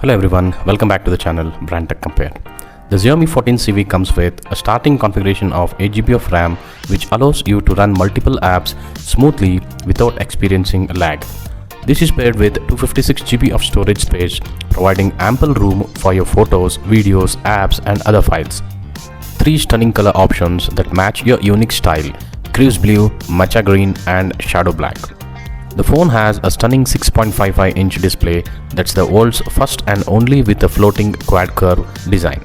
Hello everyone, welcome back to the channel Brand Tech Compare. The Xiaomi 14 CIVI comes with a starting configuration of 8GB of RAM, which allows you to run multiple apps smoothly without experiencing lag. This is paired with 256GB of storage space, providing ample room for your photos, videos, apps and other files. 3 stunning color options that match your unique style: cruise blue, matcha green and shadow black. The phone has a stunning 6.55-inch display that's the world's first and only with a floating quad curve design.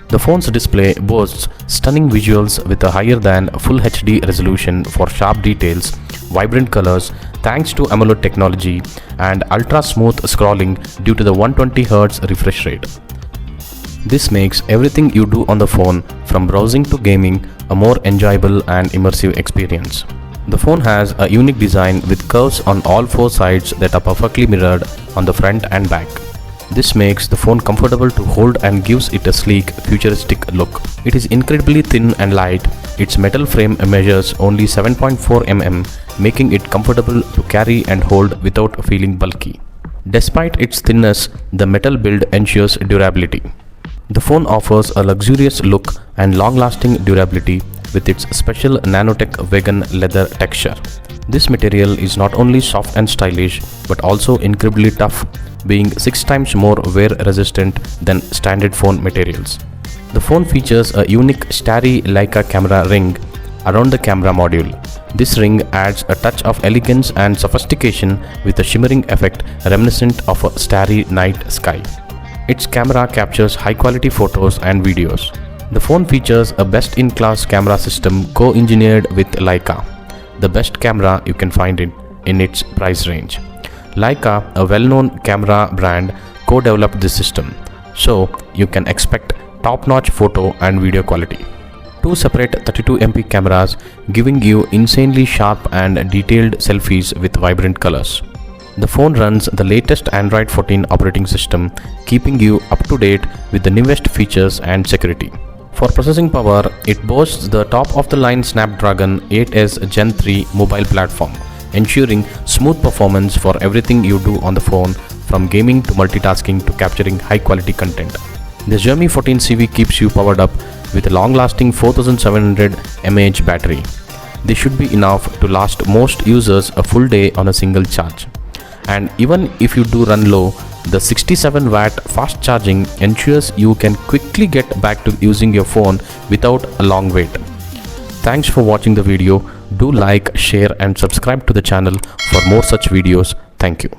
The phone's display boasts stunning visuals with a higher than full HD resolution for sharp details, vibrant colors thanks to AMOLED technology, and ultra smooth scrolling due to the 120Hz refresh rate. This makes everything you do on the phone, from browsing to gaming, a more enjoyable and immersive experience. The phone has a unique design with curves on all 4 sides that are perfectly mirrored on the front and back. This makes the phone comfortable to hold and gives it a sleek, futuristic look. It is incredibly thin and light. Its metal frame measures only 7.4 mm, making it comfortable to carry and hold without feeling bulky. Despite its thinness, the metal build ensures durability. The phone offers a luxurious look and long-lasting durability with its special nanotech vegan leather texture. This material is not only soft and stylish but also incredibly tough, being 6 times more wear resistant than standard phone materials. The phone features a unique starry Leica camera ring around the camera module. This ring adds a touch of elegance and sophistication with a shimmering effect reminiscent of a starry night sky. Its camera captures high-quality photos and videos. The phone features a best-in-class camera system co-engineered with Leica, the best camera you can find in its price range. Leica, a well-known camera brand, co-developed this system, so you can expect top-notch photo and video quality. 2 separate 32MP cameras giving you insanely sharp and detailed selfies with vibrant colors. The phone runs the latest Android 14 operating system, keeping you up to date with the newest features and security. For processing power, it boasts the top-of-the-line Snapdragon 8S Gen 3 mobile platform, ensuring smooth performance for everything you do on the phone, from gaming to multitasking to capturing high-quality content. The Xiaomi 14 CIVI keeps you powered up with a long-lasting 4700 mAh battery. This should be enough to last most users a full day on a single charge. And even if you do run low, the 67-watt fast charging ensures you can quickly get back to using your phone without a long wait. Thanks for watching the video. Do like, share and subscribe to the channel for more such videos. Thank you.